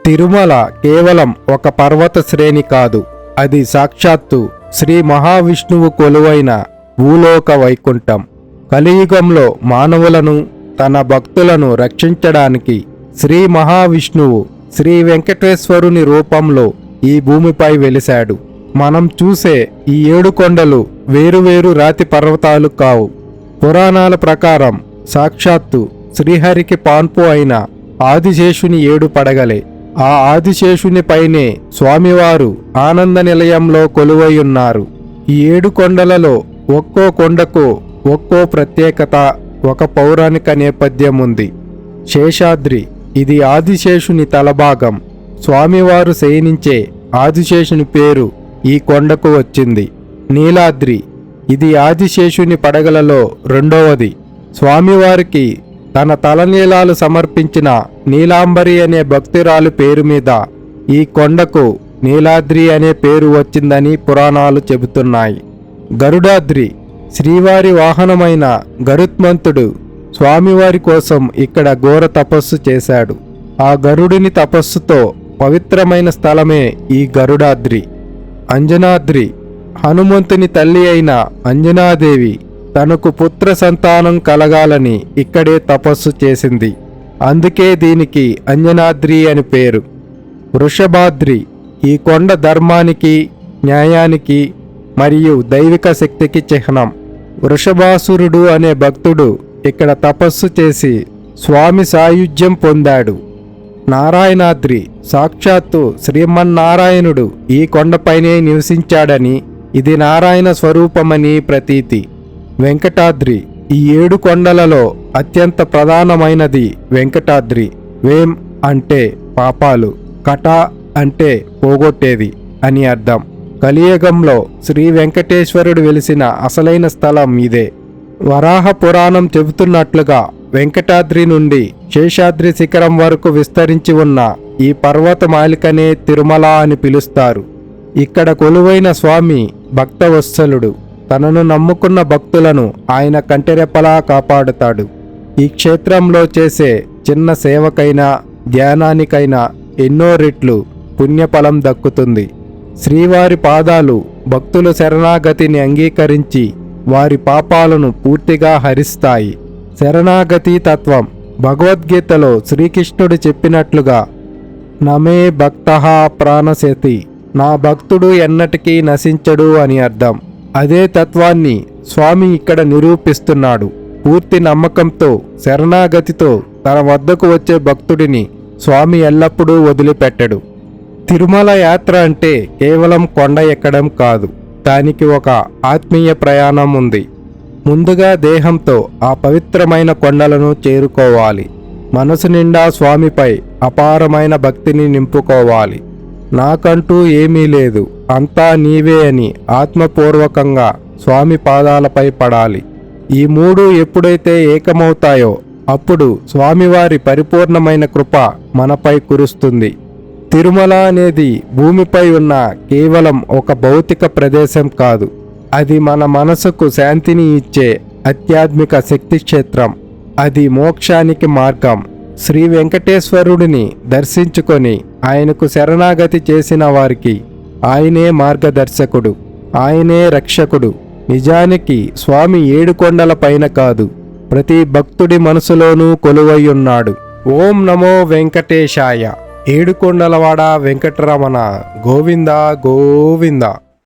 తిరుమల కేవలం ఒక పర్వత శ్రేణి కాదు, అది సాక్షాత్తు శ్రీ మహావిష్ణువు కొలువైన భూలోక వైకుంఠం. కలియుగంలో మానవులను, తన భక్తులను రక్షించడానికి శ్రీ మహావిష్ణువు శ్రీ వెంకటేశ్వరుని రూపంలో ఈ భూమిపై వెలిశాడు. మనం చూసే ఈ 7 కొండలు వేరువేరు రాతి పర్వతాలు కావు. పురాణాల ప్రకారం సాక్షాత్తు శ్రీహరికి పాన్పు అయిన ఆదిశేషుని 7 పడగలే. ఆ ఆదిశేషుని పైనే స్వామివారు ఆనంద నిలయంలో కొలువై ఉన్నారు. ఈ 7 కొండలలో ఒక్కో కొండకు ఒక్కో ప్రత్యేకత, ఒక పౌరాణిక నేపథ్యం ఉంది. శేషాద్రి, ఇది ఆదిశేషుని తలభాగం. స్వామివారు శయనించే ఆదిశేషుని పేరు ఈ కొండకు వచ్చింది. నీలాద్రి, ఇది ఆదిశేషుని పడగలలో రెండవది. స్వామివారికి తన తలనీలాలు సమర్పించిన నీలాంబరి అనే భక్తురాలు పేరు మీద ఈ కొండకు నీలాద్రి అనే పేరు వచ్చిందని పురాణాలు చెబుతున్నాయి. గరుడాద్రి, శ్రీవారి వాహనమైన గరుత్మంతుడు స్వామివారి కోసం ఇక్కడ ఘోర తపస్సు చేశాడు. ఆ గరుడిని తపస్సుతో పవిత్రమైన స్థలమే ఈ గరుడాద్రి. అంజనాద్రి, హనుమంతుని తల్లి అయిన అంజనాదేవి తనకు పుత్ర సంతానం కలగాలని ఇక్కడే తపస్సు చేసింది. అందుకే దీనికి అంజనాద్రి అని పేరు. వృషభాద్రి, ఈ కొండ ధర్మానికి, న్యాయానికి మరియు దైవిక శక్తికి చిహ్నం. వృషభాసురుడు అనే భక్తుడు ఇక్కడ తపస్సు చేసి స్వామి సాయుధ్యం పొందాడు. నారాయణాద్రి, సాక్షాత్తు శ్రీమన్నారాయణుడు ఈ కొండపైనే నివసించాడని, ఇది నారాయణ స్వరూపమని ప్రతీతి. వెంకటాద్రి, ఈ 7 కొండలలో అత్యంత ప్రధానమైనది వెంకటాద్రి. వేం అంటే పాపాలు, కట అంటే పోగొట్టేది అని అర్థం. కలియుగంలో శ్రీ వెంకటేశ్వరుడు వెలిసిన అసలైన స్థలం ఇదే. వరాహ పురాణం చెబుతున్నట్లుగా వెంకటాద్రి నుండి శేషాద్రి శిఖరం వరకు విస్తరించి ఉన్న ఈ పర్వతమాలికనే తిరుమల అని పిలుస్తారు. ఇక్కడ కొలువైన స్వామి భక్తవత్సలుడు. తనను నమ్ముకున్న భక్తులను ఆయన కంటిరెప్పలా కాపాడుతాడు. ఈ క్షేత్రంలో చేసే చిన్న సేవకైనా, ధ్యానానికైనా ఎన్నో రెట్లు పుణ్యఫలం దక్కుతుంది. శ్రీవారి పాదాలు భక్తుల శరణాగతిని అంగీకరించి వారి పాపాలను పూర్తిగా హరిస్తాయి. శరణాగతి తత్వం భగవద్గీతలో శ్రీకృష్ణుడు చెప్పినట్లుగా నమే భక్తః ప్రాణశతి, నా భక్తుడు ఎన్నటికీ నశించడు అని అర్థం. అదే తత్వాన్ని స్వామి ఇక్కడ నిరూపిస్తున్నాడు. పూర్తి నమ్మకంతో, శరణాగతితో తన వద్దకు వచ్చే భక్తుడిని స్వామి ఎల్లప్పుడూ వదిలిపెట్టడు. తిరుమల యాత్ర అంటే కేవలం కొండ ఎక్కడం కాదు, దానికి ఒక ఆత్మీయ ప్రయాణం ఉంది. ముందుగా దేహంతో ఆ పవిత్రమైన కొండలను చేరుకోవాలి. మనసు నిండా స్వామిపై అపారమైన భక్తిని నింపుకోవాలి. నాకంటూ ఏమీ లేదు, అంతా నీవే అని ఆత్మపూర్వకంగా స్వామి పాదాలపై పడాలి. ఈ 3 ఎప్పుడైతే ఏకమవుతాయో అప్పుడు స్వామివారి పరిపూర్ణమైన కృప మనపై కురుస్తుంది. తిరుమల అనేది భూమిపై ఉన్న కేవలం ఒక భౌతిక ప్రదేశం కాదు, అది మన మనసుకు శాంతిని ఇచ్చే ఆధ్యాత్మిక శక్తి క్షేత్రం. అది మోక్షానికి మార్గం. శ్రీ వెంకటేశ్వరుడిని దర్శించుకొని ఆయనకు శరణాగతి చేసిన వారికి ఆయనే మార్గదర్శకుడు, ఆయనే రక్షకుడు. నిజానికి స్వామి 7 కొండల పైన కాదు, ప్రతి భక్తుడి మనసులోనూ కొలువై ఉన్నాడు. ఓం నమో వెంకటేశాయ. 7 కొండలవాడ వెంకటరమణ గోవింద గోవింద.